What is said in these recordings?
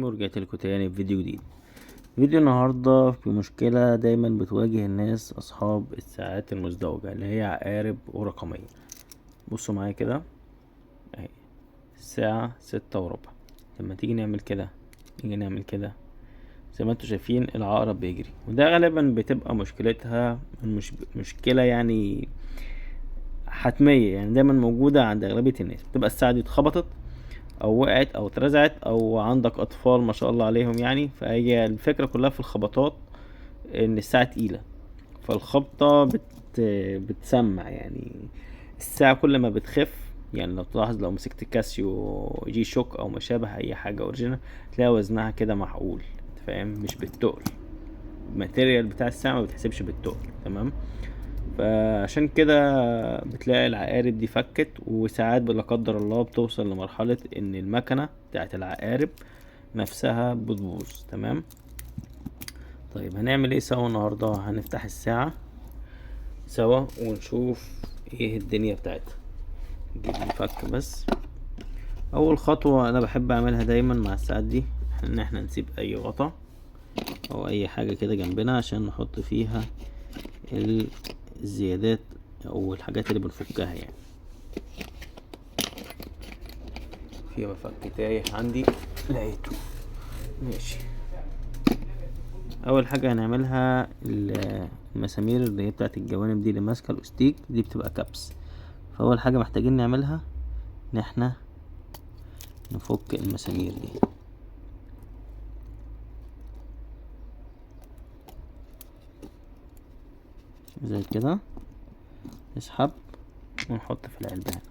ورجعت لكم تاني في فيديو جديد. فيديو النهاردة في مشكلة دايما بتواجه الناس أصحاب الساعات المزدوجة اللي هي عقارب ورقمية. بصوا معايا كده اهي الساعة 6:15. لما تيجي نعمل كده نيجي نعمل كده زي ما انتوا شايفين العقرب بيجري، وده غالبا بتبقى مشكلتها مش مشكلة يعني حتمية، يعني دايما موجودة عند أغلبية الناس. بتبقى الساعة دي اتخبطت او وقعت او اترزعت او عندك اطفال ما شاء الله عليهم، يعني فهي الفكرة كلها في الخبطات ان الساعة تقيلة، فالخبطة بتسمع يعني. الساعة كل ما بتخف، يعني لو تلاحظ لو مسكت كاسيو جي شوك او ما شابه اي حاجة اوريجينال تلاقي وزنها كده معقول، انت فاهم، مش بالتقل. الماتيريال بتاع الساعة ما بتحسبش بالتقل، تمام. فعشان كده بتلاقي العقارب دي فكت، وساعات لا قدر الله بتوصل لمرحلة ان المكنة بتاعت العقارب نفسها بتبوظ، تمام. طيب هنعمل ايه سوا النهاردة؟ هنفتح الساعة سوا ونشوف ايه الدنيا بتاعتها. نجيب المفك بس. اول خطوة انا بحب اعملها دايما مع الساعات دي ان احنا نسيب اي غطا او اي حاجة كده جنبنا عشان نحط فيها الزيادات او الحاجات اللي بنفكها يعني. في مفك تايه عندي لقيته، ماشي. اول حاجة هنعملها المسامير اللي هي بتاعت الجوانب دي اللي ماسكة الاستيك دي بتبقى كبس. فاول حاجة محتاجين نعملها ان احنا نفك المسامير دي زي كده، نسحب ونحط في العلبة هنا.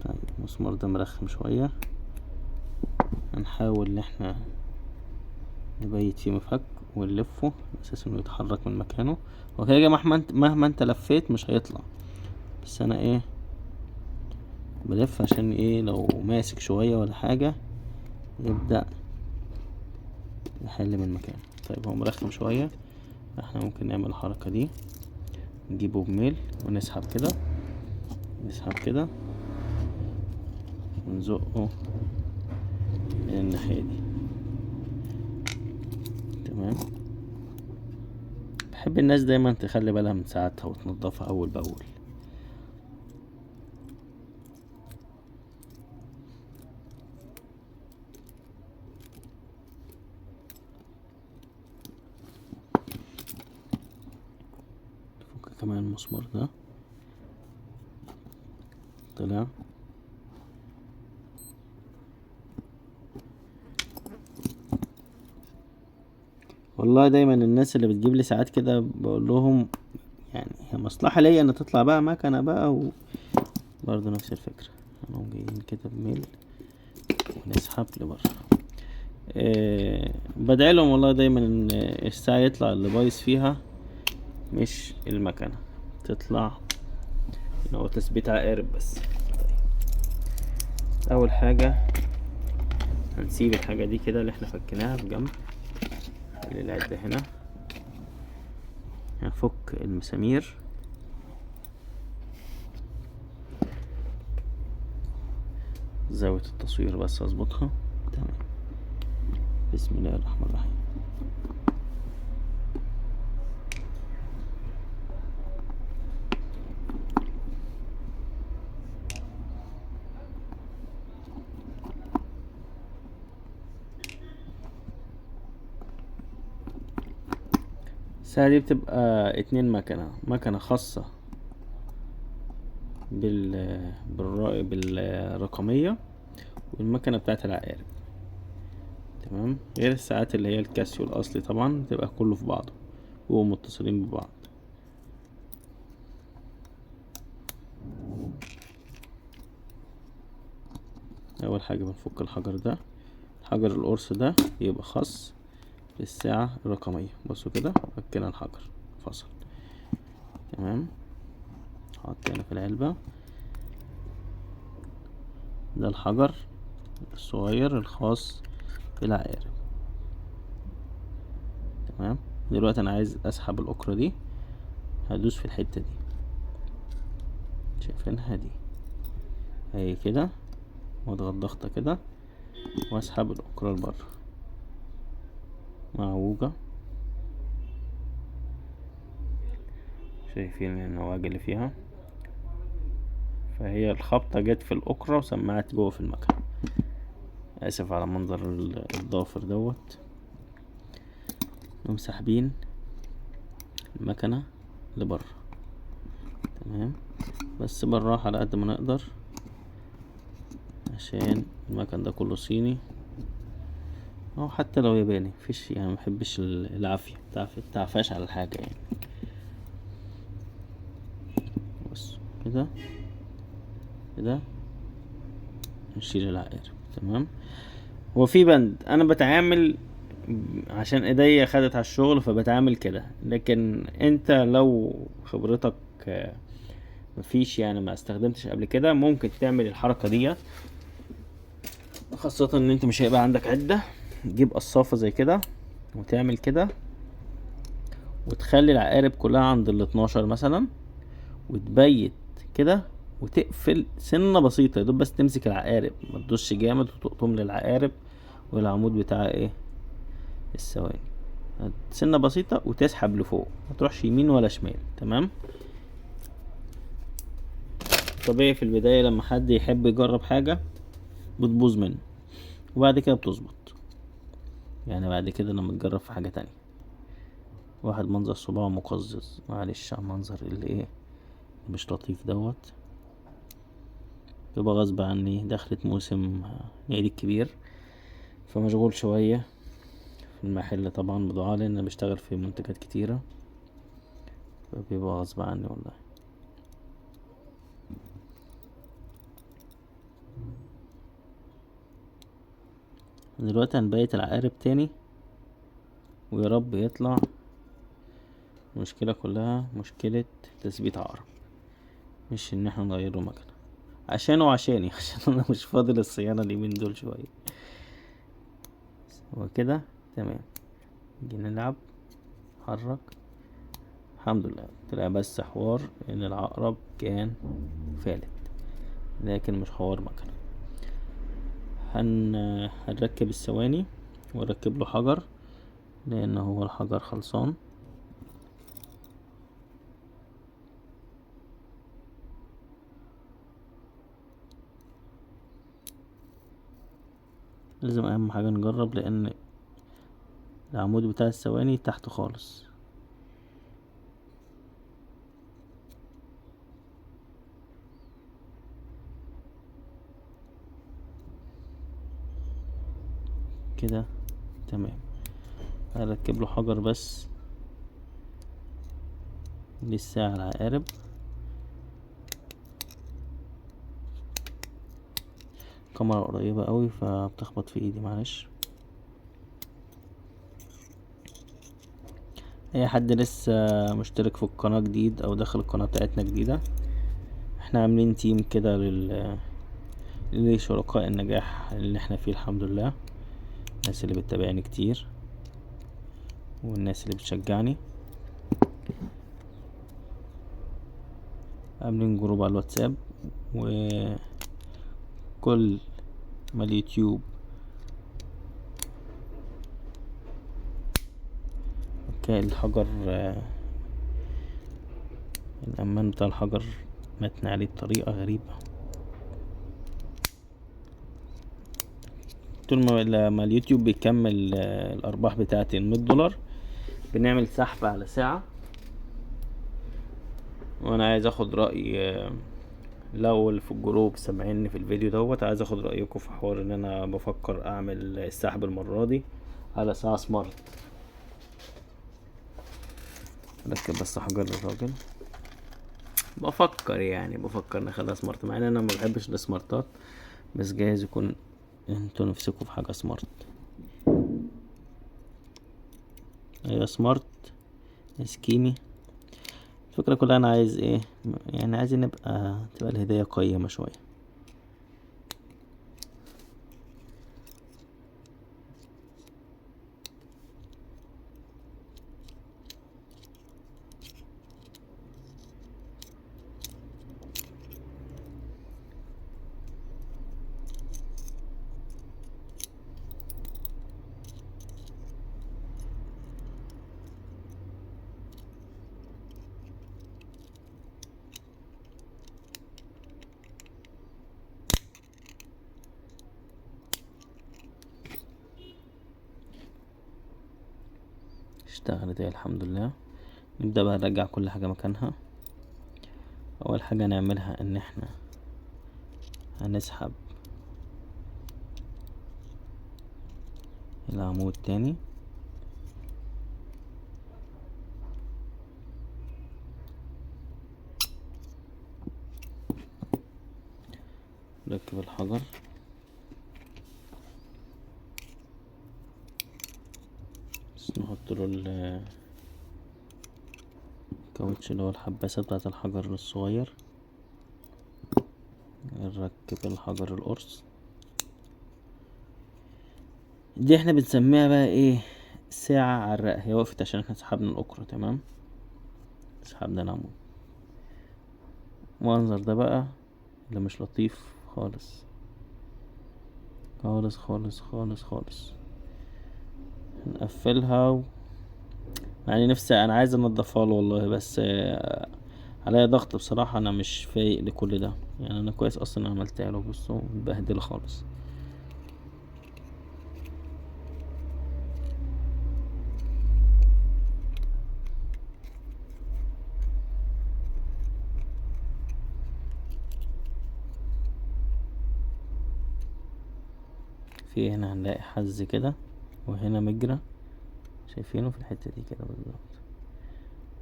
طيب المسمار ده مرخم شوية، هنحاول ان احنا نبيت فيه مفك ونلفه على اساس انه يتحرك من مكانه. هو كده مهما انت لفيت مش هيطلع، بس انا ايه بلف عشان ايه لو ماسك شوية ولا حاجة يبدأ يحل من مكانه. طيب هو مرخم شوية، احنا ممكن نعمل الحركة دي، نجيبه بميل ونسحب كده، نسحب كده ونزقه من الناحية دي، تمام. بحب الناس دايما تخلي بالها من ساعاتها وتنضفها اول باول. نفك كمان المسمار ده طلع. والله دايما الناس اللي بتجيب لي ساعات كده بقول لهم يعني هي مصلحة ليا ان تطلع بقى مكنة بقى، وبرضه نفس الفكرة هنقوم جايين كده بميل ونسحب لبره. بدعيلهم والله دايما ان الساعة يطلع اللي بايظ فيها مش المكنة، تطلع ان هو تثبيت عقارب بس. طيب اول حاجة هنسيب الحاجة دي كده اللي احنا فكناها في جنب، خلي العدة هنا. هنفك المسامير زاوية التصوير بس اظبطها، تمام. بسم الله الرحمن الرحيم. الساعة دي بتبقى 2 مكنة خاصة بالرقمية، والمكنة بتاعت العقارب، تمام. غير الساعات اللي هي الكاسيو الأصلي طبعا بتبقى كله في بعضه ومتصلين ببعض. أول حاجة بنفك الحجر ده، حجر القرص ده يبقى خاص بالساعة الرقمية. بصوا كده فكنا الحجر فصل، تمام. حط هنا في العلبة ده الحجر الصغير الخاص بالعقارب. تمام. دلوقتي انا عايز اسحب الاكرة دي، هدوس في الحتة دي، شايفينها دي اهي كده، واضغط ضغطة كده واسحب الاكرة لبره معوجة. شايفين النواجي اللي فيها، فهي الخبطة جت في الأكرة وسمعت جوه في المكنة. آسف على منظر الضافر دوت. نقوم ساحبين المكنة لبره. تمام، بس بالراحة على قد ما نقدر عشان المكن ده كله صيني او حتى لو ياباني، مفيش يعني، محبش العافية التعفاش على الحاجة يعني. بس كده كده نشيل العقارب. تمام. هو في بند انا بتعامل عشان ايديا خدت على الشغل فبتعامل كده، لكن انت لو خبرتك مفيش يعني، ما استخدمتش قبل كده، ممكن تعمل الحركة دي، خاصة ان انت مش هيبقى عندك عدة. تجيب قصافة زي كده وتعمل كده، وتخلي العقارب كلها عند ال12 مثلا، وتبيت كده وتقفل سنة بسيطة، يدوب بس تمسك العقارب، ما تدوسش جامد وتقطم للعقارب والعمود بتاع ايه الثواني. سنة بسيطة وتسحب لفوق، ما تروحش يمين ولا شمال. تمام. طبيعي في البداية لما حد يحب يجرب حاجة بتبوظ منه، وبعد كده بتظبط يعني. بعد كده لما تجرب في حاجة تانية، واحد منظر صباعه مقزز، معلش على المنظر اللي ايه مش لطيف دوت، يبقى غصب عني دخلت موسم العيد الكبير فمشغول شوية في المحل طبعا بضاعة، لان انا بشتغل في منتجات كتيرة، فبيبقى غصب عني والله. دلوقتي هنبيت العقارب تاني ويا رب يطلع. المشكلة كلها مشكلة تثبيت عقرب، مش ان احنا نغيره مكنة عشانه وعشاني عشان انا مش فاضل الصيانة اليومين دول شوية. هو كده تمام. نيجي نلعب، حرك، الحمد لله طلع بس حوار ان العقرب كان فالت، لكن مش حوار مكنة. هنركب الثواني ونركب له حجر، لان هو الحجر خلصان. لازم اهم حاجة نجرب، لان العمود بتاع الثواني تحت خالص. كده تمام. هركب له حجر بس للساعة العقارب. الكاميرا قريبة قوي فبتخبط في ايدي، معلش. اي حد لسه مشترك في القناة جديد او داخل القناة بتاعتنا جديدة، احنا عاملين تيم كده لشركاء النجاح اللي احنا فيه الحمد لله، الناس اللي بتتابعني كتير والناس اللي بتشجعني. عاملين جروب على الواتساب، وكل ما اليوتيوب كان الحجر الأمان بتاع الحجر متن عليه بطريقة غريبة. طول ما اليوتيوب بيكمل الأرباح بتاعتي $100، بنعمل سحب على ساعة. وأنا عايز أخد رأي لو اللي في الجروب سامعيني في الفيديو دوت، عايز أخد رأيكم في حوار إن أنا بفكر أعمل السحب المرة دي على ساعة سمارت. ركب بس حجر للراجل، بفكر نخليها سمارت، مع ان انا ما بحبش السمارتات، بس جايز يكون انتوا نفسكوا في حاجه سمارت. ايوه سمارت اسكيمي. الفكره كلها انا عايز ايه يعني، عايز تبقى الهديه قيمه شويه. اشتغلت اهي الحمد لله. نبدأ بقى نرجع كل حاجة مكانها. اول حاجة نعملها ان احنا هنسحب العمود تاني، نركب الحجر، بس نحط له الكاوتش اللي هو الحباسة بتاعة الحجر الصغير. نركب الحجر القرص دي احنا بنسميها بقى ايه، ساعة على الرق. هي وقفت عشان احنا سحبنا الأكرة، تمام، سحبنا العمود. المنظر ده بقى اللي مش لطيف خالص خالص خالص خالص خالص. نقفلها يعني نفسي انا عايز انضفها له والله، بس عليا ضغط بصراحة. انا مش فايق لكل ده يعني. انا كويس اصلا عملتها له، بصوا متبهدله خالص. في هنا هنلاقي حز كده، وهنا مجرى شايفينه في الحتة دي كده بالظبط.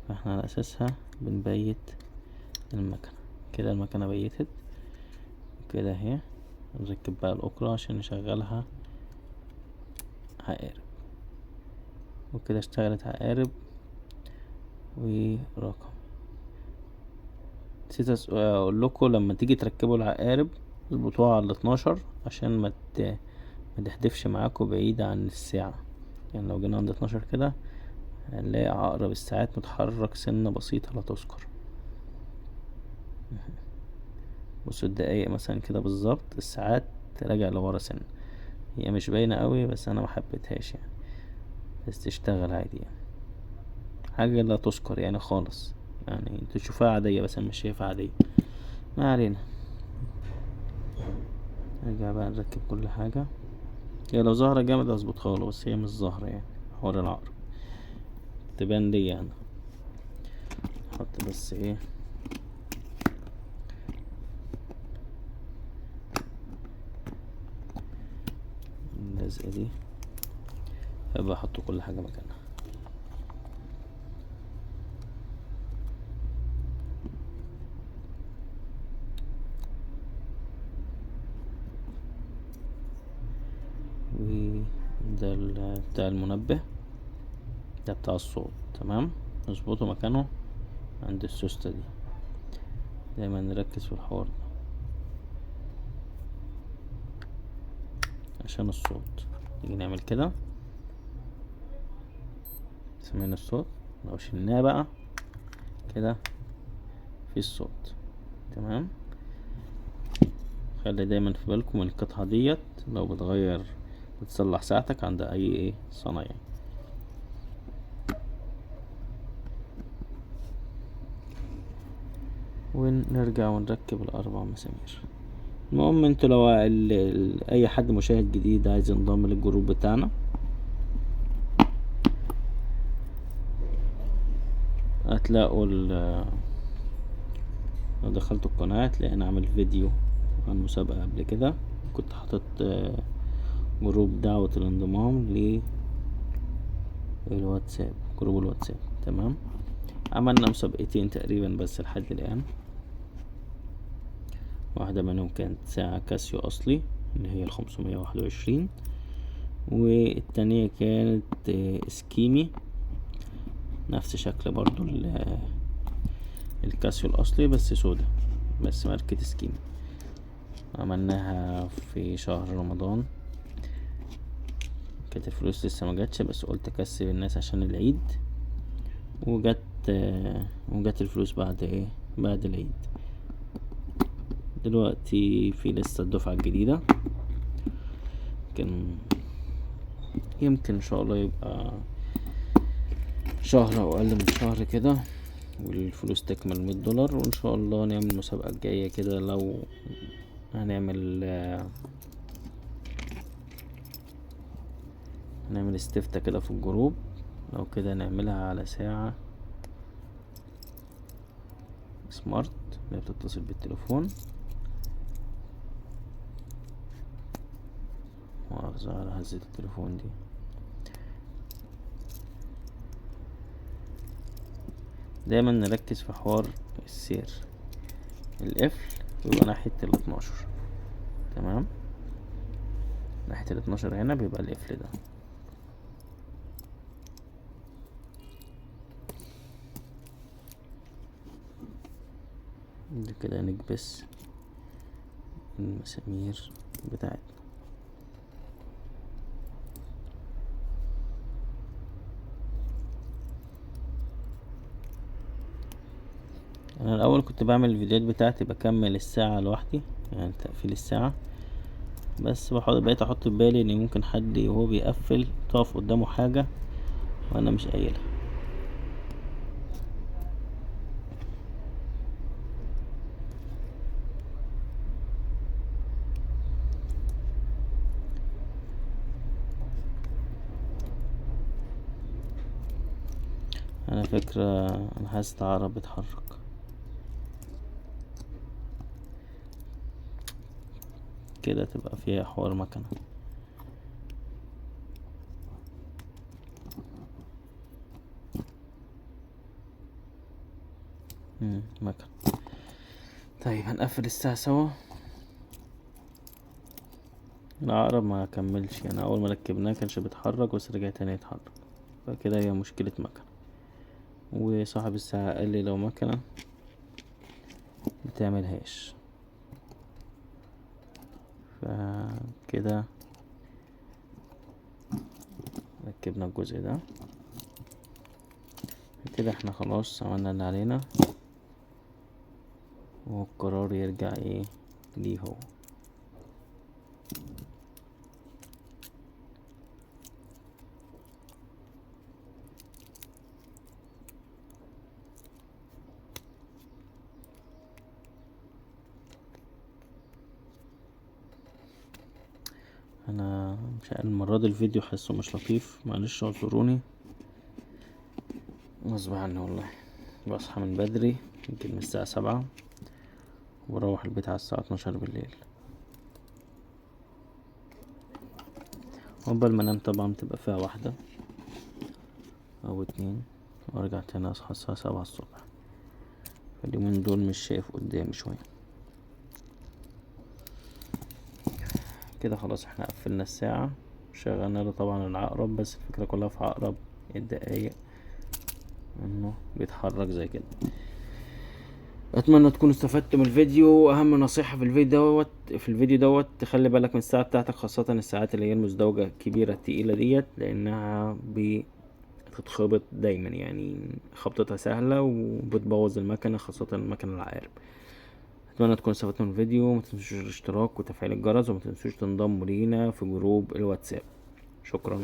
فاحنا على اساسها بنبيت المكنة كده. المكنة بيتت كده اهي. نركب بقى الأكرة عشان نشغلها عقارب، وكده اشتغلت عقارب ورقم. نسيت اقول لكم، لما تيجي تركبوا العقارب اظبطوها على 12 عشان ما تحدفش معاكم بعيد عن الساعة. يعني لو جينا عند 12 كده هنلاقي عقرب الساعات متحرك سنة بسيطة لا تذكر. بصوا الدقايق مثلا كده بالظبط، الساعات راجع لورا سنة. هي مش باينة قوي بس انا محبتهاش يعني، بس تشتغل عادي يعني. حاجة لا تذكر يعني خالص. يعني انت تشوفها عادية بس انا مش شايفها عادية. ما علينا. نرجع بقى نركب كل حاجة. هي لو ظاهرة جامد اظبطها له، بس هي مش ظاهرة يعني. حوار العقرب تبان لي يعني. نحط بس ايه، اللزقة دي، ابقى احط كل حاجة مكانها. وده بتاع المنبه، ده بتاع الصوت، تمام. نظبطه مكانه عند السوستة دي. دايما نركز في الحوار ده عشان الصوت. نيجي نعمل كده، سمعنا الصوت. لو شلناه بقى كده في الصوت، تمام. خلي دايما في بالكم من القطعة ديت لو بتغير بتصلح ساعتك عند اي ايه صنايعي. ونرجع ونركب الاربع مسامير. المهم انتوا لو اي حد مشاهد جديد عايز ينضم للجروب بتاعنا، هتلاقوا لو دخلتوا القناة هتلاقي انا عامل فيديو عن مسابقة قبل كده. كنت حاطط جروب دعوة الانضمام للواتساب، جروب الواتساب، تمام. عملنا مسابقتين تقريبا بس لحد الآن. واحدة منهم كانت ساعة كاسيو أصلي اللي هي 521، والتانية كانت اسكيمي نفس شكل برضو الكاسيو الأصلي بس سودا، بس ماركة اسكيمي. عملناها في شهر رمضان. كانت الفلوس لسه ما جاتش، بس قلت اكسب الناس عشان العيد. وجت الفلوس بعد العيد. دلوقتي في لسه الدفعة الجديدة، يمكن ان شاء الله يبقى شهر او اقل من شهر كده والفلوس تكمل $100. وان شاء الله نعمل المسابقة الجاية كده. لو هنعمل استفتاء كده في الجروب، لو كده نعملها على ساعة سمارت اللي بتتصل بالتليفون، مؤاخذة على هزة التليفون دي. دايما نركز في حوار السير، القفل بيبقى ناحية ال12، تمام، ناحية ال12 هنا بيبقى القفل ده. كده نكبس المسامير بتاعتنا. انا الاول كنت بعمل الفيديوهات بتاعتي بكمل الساعة لوحدي، يعني تقفيل الساعة، بس بقيت احط في بالي ان ممكن حد وهو بيقفل تقف قدامه حاجة وانا مش قايلها. انا فكرة انا حاسس العقرب بيتحرك كده، تبقى فيها حوار مكنة. مكنة. طيب هنقفل الساعة سوا. العقرب ما كملش، يعني اول ما ركبناه كانش بيتحرك بس رجع تاني يتحرك، فكده هي مشكلة مكنة. وصاحب الساعة قال لي لو مكنة بتعملهاش، فكده ركبنا الجزء ده. كده احنا خلاص عملنا اللي علينا، والقرار يرجع ايه ليه هو. انا مش المرة دي الفيديو حاسه مش لطيف، معلش اعذروني غصب عني والله. بصحى من بدري يمكن من الساعة 7 وبروح البيت على الساعة 12 بالليل. قبل ما انام طبعا بتبقى فيها 1 أو 2، وارجع تاني اصحى الساعة 7 الصبح. فاليومين دول مش شايف قدامي شوية. كده خلاص احنا قفلنا الساعة، شغلنا له طبعا العقرب، بس الفكرة كلها في عقرب الدقايق انه بيتحرك زي كده. اتمنى تكونوا استفدتم من الفيديو. اهم نصيحة في الفيديو دوت تخلي بالك من الساعة بتاعتك، خاصة الساعات اللي هي المزدوجة الكبيرة التقيلة ديت، لانها بتتخبط دايما، يعني خبطتها سهلة وبتبوظ المكنة، خاصة المكنة العقارب. اتمنى تكونوا استفدتم من الفيديو. متنسوش الاشتراك وتفعيل الجرس، ومتنسوش تنضموا لينا في جروب الواتساب. شكرا.